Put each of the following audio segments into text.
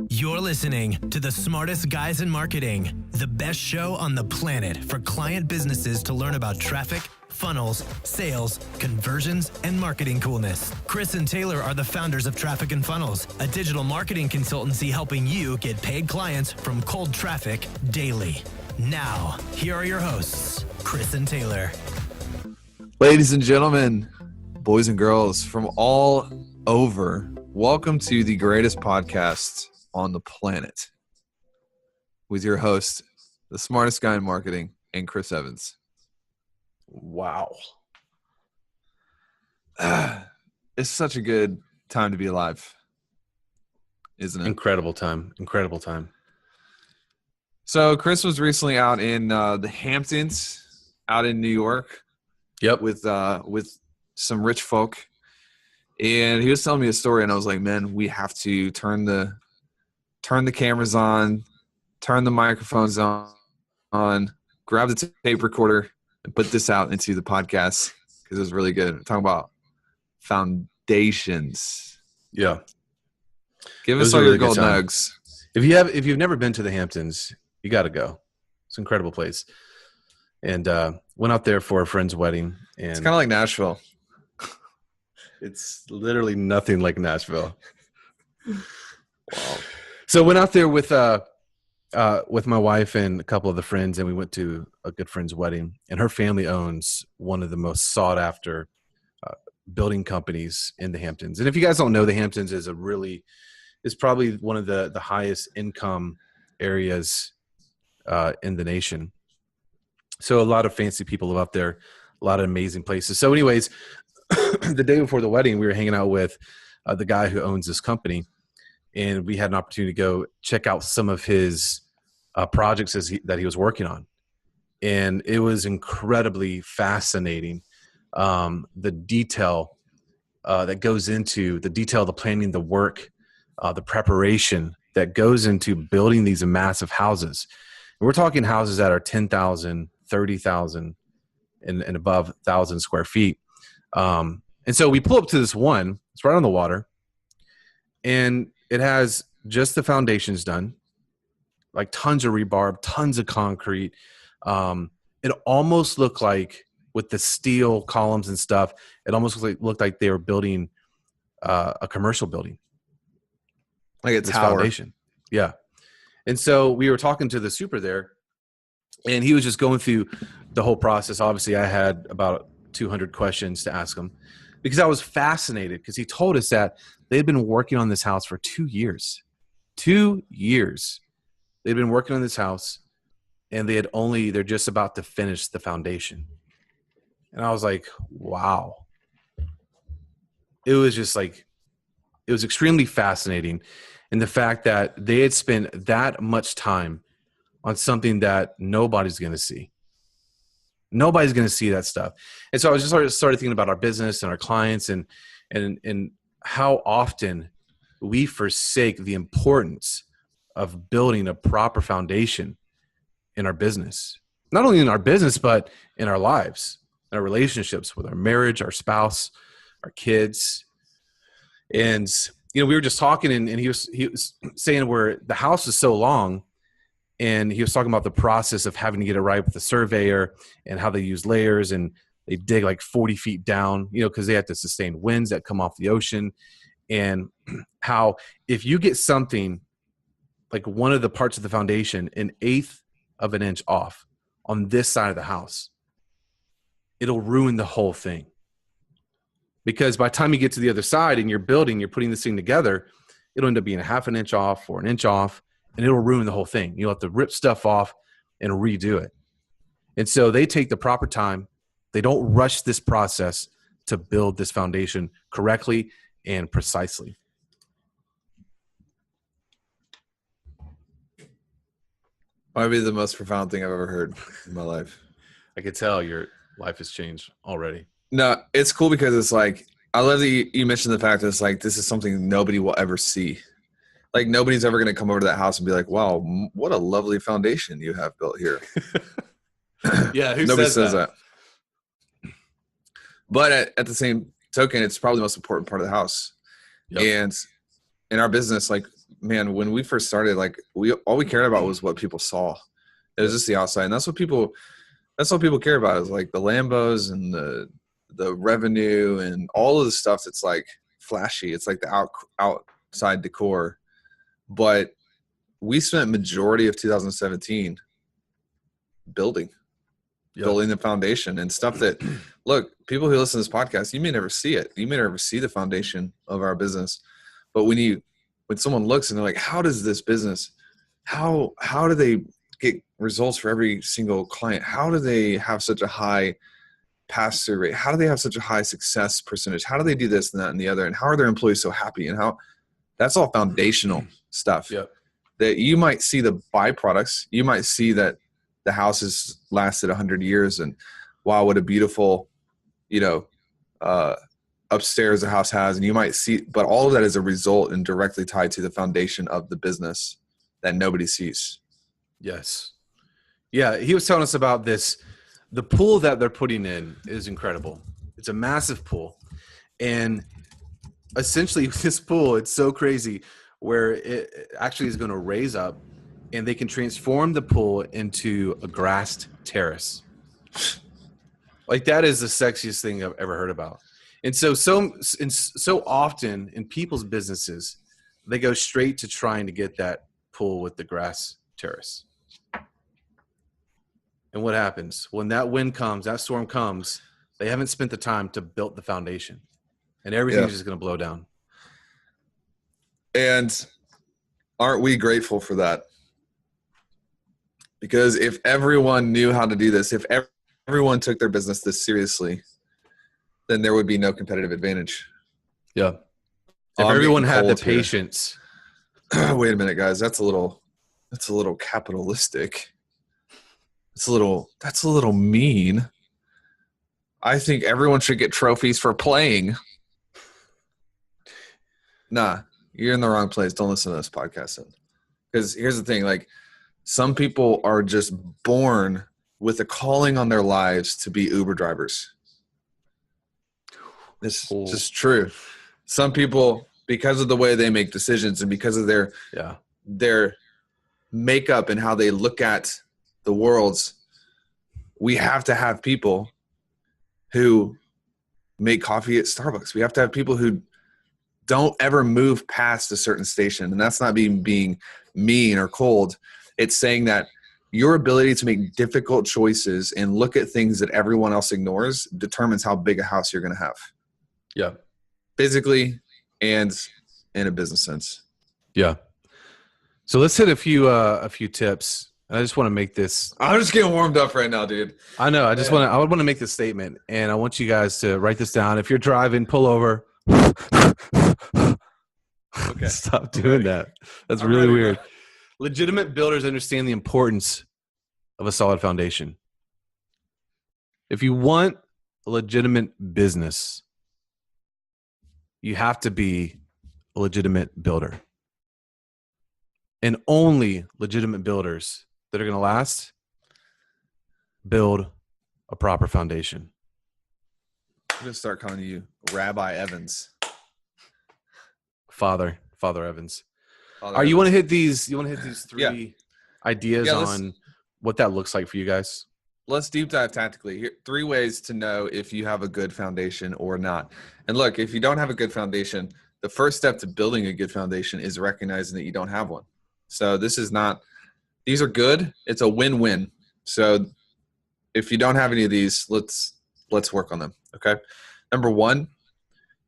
You're listening to the smartest guys in marketing, the best show on the planet for client businesses to learn about traffic, funnels, sales, conversions, and marketing coolness. Chris and Taylor are the founders of Traffic and Funnels, a digital marketing consultancy helping you get paid clients from cold traffic daily. Now, here are your hosts, Chris and Taylor. Ladies and gentlemen, boys and girls from all over, welcome to the greatest podcast on the planet with your host, the smartest guy in marketing, and Chris Evans. Wow. It's such a good time to be alive, isn't it? Incredible time. Incredible time. So Chris was recently out in the Hamptons, out in New York. Yep. With some rich folk. And he was telling me a story, and I was like, man, we have to turn the cameras on, turn the microphones on, grab the tape recorder, and put this out into the podcast because it was really good. We're talking about foundations. Yeah. Give us all your gold nugs. If you've never been to the Hamptons, you got to go. It's an incredible place. And went out there for a friend's wedding. And it's kind of like Nashville. It's literally nothing like Nashville. Wow. So went out there with my wife and a couple of the friends, and we went to a good friend's wedding. And her family owns one of the most sought after building companies in the Hamptons. And if you guys don't know, the Hamptons is probably one of the highest income areas in the nation. So a lot of fancy people live up there, a lot of amazing places. So anyways, the day before the wedding, we were hanging out with the guy who owns this company, and we had an opportunity to go check out some of his projects that he was working on. And it was incredibly fascinating, the detail that goes into the planning, the work, the preparation that goes into building these massive houses. And we're talking houses that are 10,000, 30,000 and above 1,000 square feet. And so we pull up to this one, it's right on the water, and it has just the foundations done, like tons of rebar, tons of concrete. It almost looked like, with the steel columns and stuff, it almost looked like they were building a commercial building. Like a tower. Foundation. Yeah. And so we were talking to the super there, and he was just going through the whole process. Obviously, I had about 200 questions to ask him because I was fascinated, because he told us that they'd been working on this house for 2 years. 2 years. They'd been working on this house, and they're just about to finish the foundation. And I was like, wow. It was extremely fascinating. And the fact that they had spent that much time on something that nobody's going to see. Nobody's going to see that stuff. And so I was just started thinking about our business and our clients and how often we forsake the importance of building a proper foundation in our business. Not only in our business, but in our lives, in our relationships with our marriage, our spouse, our kids. And we were just talking, and he was saying where the house is so long, and he was talking about the process of having to get it right with the surveyor and how they use layers, and they dig like 40 feet down, because they have to sustain winds that come off the ocean, and how if you get something like one of the parts of the foundation 1/8 of an inch off on this side of the house, it'll ruin the whole thing. Because by the time you get to the other side and you're putting this thing together, it'll end up being 1/2 an inch off or 1 inch off, and it'll ruin the whole thing. You'll have to rip stuff off and redo it. And so they take the proper time. They don't rush this process to build this foundation correctly and precisely. Might be the most profound thing I've ever heard in my life. I could tell your life has changed already. No, it's cool because it's like, I love that you mentioned the fact that it's like, this is something nobody will ever see. Like, nobody's ever going to come over to that house and be like, wow, what a lovely foundation you have built here. Yeah, who Nobody says that? But at the same token, it's probably the most important part of the house. Yep. And in our business, like, man, when we first started, like all we cared about was what people saw. It was just the outside. And that's what people care about, is like the Lambos and the revenue and all of the stuff that's like flashy. It's like the outside decor. But we spent majority of 2017 building the foundation and stuff that, look, people who listen to this podcast, you may never see it. You may never see the foundation of our business. But when someone looks and they're like, how does this business, how do they get results for every single client? How do they have such a high pass-through rate? How do they have such a high success percentage? How do they do this and that and the other? And how are their employees so happy? And how that's all foundational stuff. Yep. That you might see the byproducts. You might see that the house has lasted 100 years and wow, what a beautiful, upstairs the house has. And you might see, but all of that is a result and directly tied to the foundation of the business that nobody sees. Yes. Yeah. He was telling us about this. The pool that they're putting in is incredible. It's a massive pool. And essentially this pool, it's so crazy, where it actually is going to raise up and they can transform the pool into a grassed terrace. Like that is the sexiest thing I've ever heard about. And so often in people's businesses, they go straight to trying to get that pool with the grass terrace. And what happens when that wind comes, that storm comes, they haven't spent the time to build the foundation, and everything's just going to blow down. And aren't we grateful for that? Because if everyone knew how to do this, if everyone took their business this seriously, then there would be no competitive advantage. Yeah. If everyone had the patience. Wait a minute, guys. That's a little capitalistic. That's a little mean. I think everyone should get trophies for playing. Nah, you're in the wrong place. Don't listen to this podcast. Because here's the thing, like, some people are just born with a calling on their lives to be Uber drivers. It's just true. Some people, because of the way they make decisions and because of their makeup and how they look at the worlds, we have to have people who make coffee at Starbucks. We have to have people who don't ever move past a certain station. And that's not being mean or cold. It's saying that your ability to make difficult choices and look at things that everyone else ignores determines how big a house you're going to have. Yeah. Physically and in a business sense. Yeah. So let's hit a few tips. I just want to make this. I'm just getting warmed up right now, dude. I know. I want to make this statement, and I want you guys to write this down. If you're driving, pull over. Okay. Stop doing that. That's really weird. Bro. Legitimate builders understand the importance of a solid foundation. If you want a legitimate business, you have to be a legitimate builder. And only legitimate builders that are going to last build a proper foundation. I'm going to start calling you Rabbi Evans. Father Evans. You want to hit these three ideas on what that looks like for you guys? Let's deep dive tactically. Here, 3 ways to know if you have a good foundation or not. And look, if you don't have a good foundation, the first step to building a good foundation is recognizing that you don't have one. So these are good. It's a win-win. So if you don't have any of these, let's work on them. Okay. Number 1,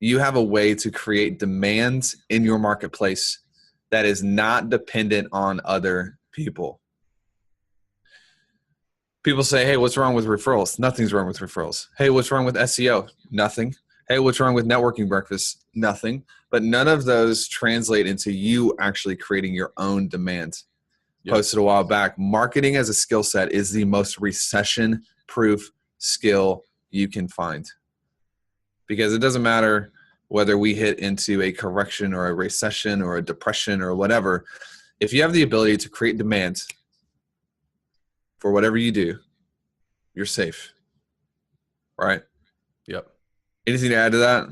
you have a way to create demands in your marketplace that is not dependent on other people. People say, hey, what's wrong with referrals? Nothing's wrong with referrals. Hey, what's wrong with SEO? Nothing. Hey, what's wrong with networking breakfast? Nothing. But none of those translate into you actually creating your own demand. Yep. Posted a while back, marketing as a skill set is the most recession-proof skill you can find. Because it doesn't matter whether we hit into a correction or a recession or a depression or whatever. If you have the ability to create demand for whatever you do, you're safe. Right? Yep. Anything to add to that?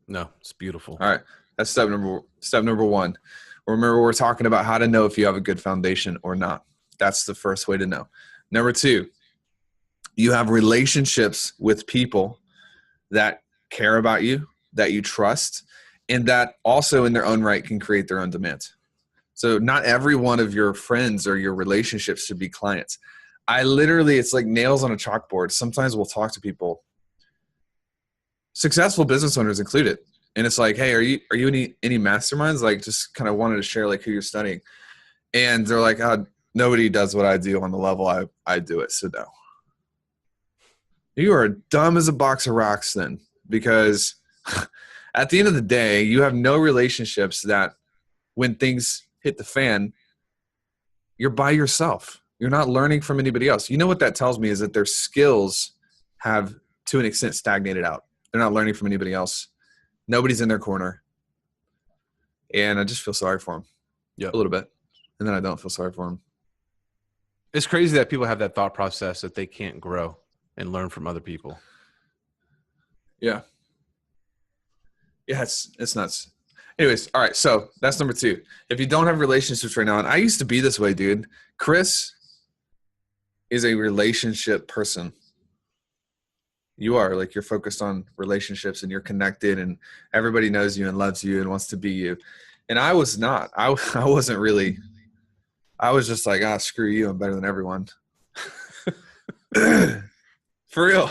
No, it's beautiful. All right. That's step number 1. Remember, we're talking about how to know if you have a good foundation or not. That's the first way to know. Number 2, you have relationships with people that care about you, that you trust, and that also in their own right can create their own demands. So not every one of your friends or your relationships should be clients. It's like nails on a chalkboard. Sometimes we'll talk to people, successful business owners included. And it's like, hey, are you any masterminds? Like, just kind of wanted to share like who you're studying. And they're like, nobody does what I do on the level I do it. So no. You are dumb as a box of rocks then, because at the end of the day, you have no relationships that when things hit the fan, you're by yourself. You're not learning from anybody else. You know what that tells me is that their skills have, to an extent, stagnated out. They're not learning from anybody else. Nobody's in their corner. And I just feel sorry for them. Yep. A little bit. And then I don't feel sorry for them. It's crazy that people have that thought process that they can't grow and learn from other people. Yeah. Yeah, it's nuts. Anyways, all right, so that's number 2. If you don't have relationships right now, and I used to be this way, dude. Chris is a relationship person. You are, like, you're focused on relationships and you're connected and everybody knows you and loves you and wants to be you. And I was not. I wasn't really. I was just like, screw you, I'm better than everyone. For real,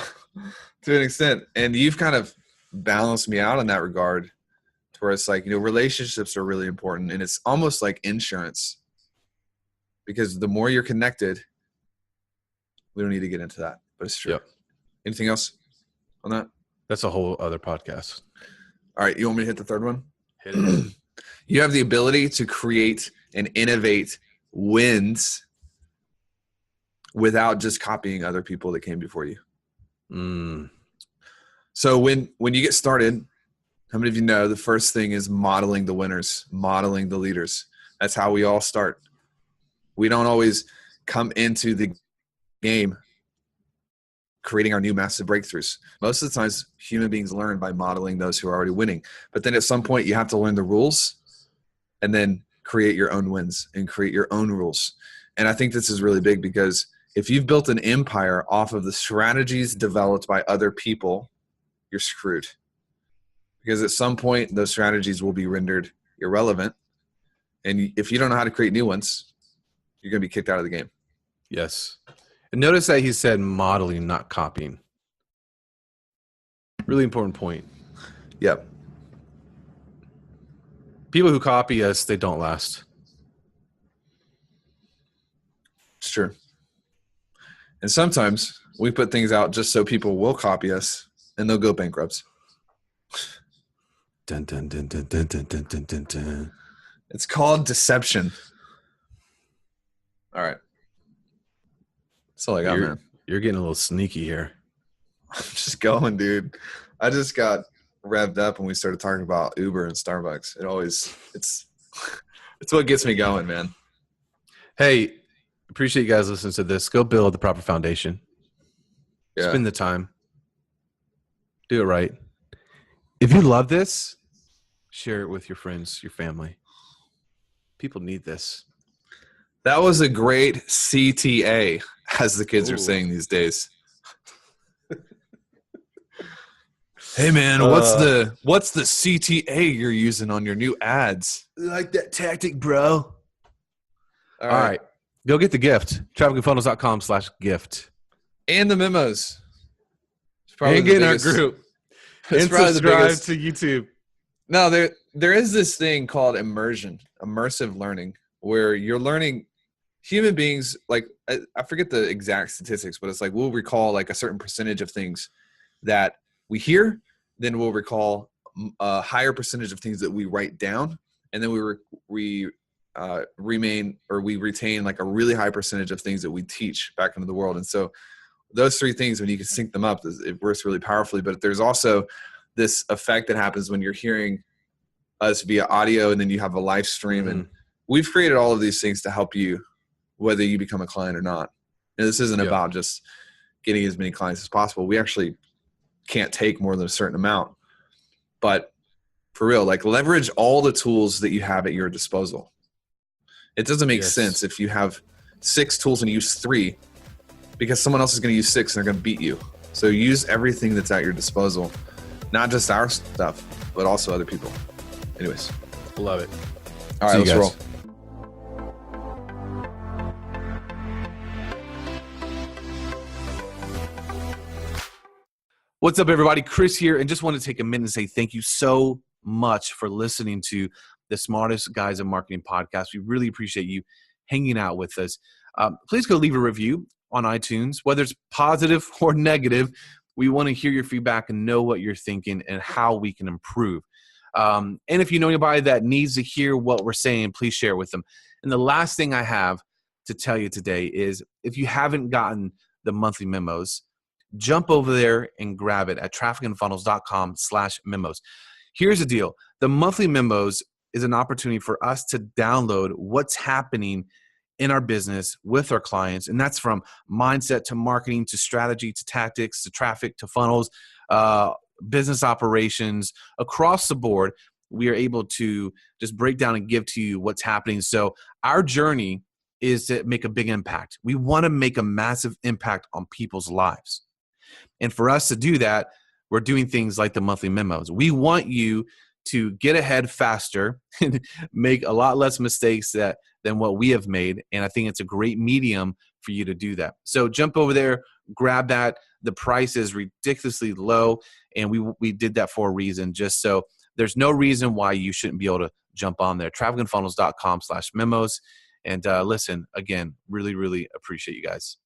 to an extent. And you've kind of balanced me out in that regard, to where it's like, relationships are really important. And it's almost like insurance, because the more you're connected, we don't need to get into that, but it's true. Yep. Anything else on that? That's a whole other podcast. All right. You want me to hit the third one? Hit it. You have the ability to create and innovate wins without just copying other people that came before you. So when you get started, how many of you know the first thing is modeling the winners, modeling the leaders? That's how we all start. We don't always come into the game creating our new massive breakthroughs. Most of the times, human beings learn by modeling those who are already winning. But then at some point, you have to learn the rules and then create your own wins and create your own rules. And I think this is really big, because if you've built an empire off of the strategies developed by other people, you're screwed. Because at some point, those strategies will be rendered irrelevant. And if you don't know how to create new ones, you're going to be kicked out of the game. Yes. And notice that he said modeling, not copying. Really important point. Yep. People who copy us, they don't last. It's true. And sometimes we put things out just so people will copy us, and they'll go bankrupt. Dun, dun, dun, dun, dun, dun, dun, dun, dun, dun. It's called deception. All right. That's all I got, man. You're getting a little sneaky here. I'm just going, dude. I just got revved up when we started talking about Uber and Starbucks. It's what gets me going, man. Hey, appreciate you guys listening to this. Go build the proper foundation. Yeah. Spend the time. Do it right. If you love this, share it with your friends, your family. People need this. That was a great CTA, as the kids are saying these days. Hey man, what's the CTA you're using on your new ads? Like that tactic, bro. All right. Go get the gift. trafficandfunnels.com/gift. And the memos. And get in our group. And subscribe to YouTube. No, there is this thing called immersive learning, where you're learning. Human beings, like, I forget the exact statistics, but it's like we'll recall like a certain percentage of things that we hear, then we'll recall a higher percentage of things that we write down, and then we retain like a really high percentage of things that we teach back into the world. And so those three things, when you can sync them up, it works really powerfully. But there's also this effect that happens when you're hearing us via audio, and then you have a live stream. And we've created all of these things to help you, whether you become a client or not. And this isn't about just getting as many clients as possible. We actually can't take more than a certain amount. But For real, like leverage all the tools that you have at your disposal. It doesn't make sense if you have 6 tools and use 3, because someone else is going to use 6 and they're going to beat you. So use everything that's at your disposal, not just our stuff, but also other people. Anyways. Love it. All right, let's roll. What's up, everybody? Chris here, and just want to take a minute and say thank you so much for listening to the Smartest Guys in Marketing podcast. We really appreciate you hanging out with us. Please go leave a review on iTunes, whether it's positive or negative. We want to hear your feedback and know what you're thinking and how we can improve. And if you know anybody that needs to hear what we're saying, please share it with them. And the last thing I have to tell you today is, if you haven't gotten the monthly memos, jump over there and grab it at trafficandfunnels.com/memos. Here's the deal. The monthly memos is an opportunity for us to download what's happening in our business with our clients. And that's from mindset to marketing to strategy to tactics to traffic to funnels, business operations, across the board. We are able to just break down and give to you what's happening. So our journey is to make a big impact. We want to make a massive impact on people's lives. And for us to do that, we're doing things like the monthly memos. We want you to get ahead faster and make a lot less mistakes than what we have made. And I think it's a great medium for you to do that. So jump over there, grab that. The price is ridiculously low, and we did that for a reason, just so there's no reason why you shouldn't be able to jump on there. trafficandfunnels.com/memos. And listen, again, really, really appreciate you guys.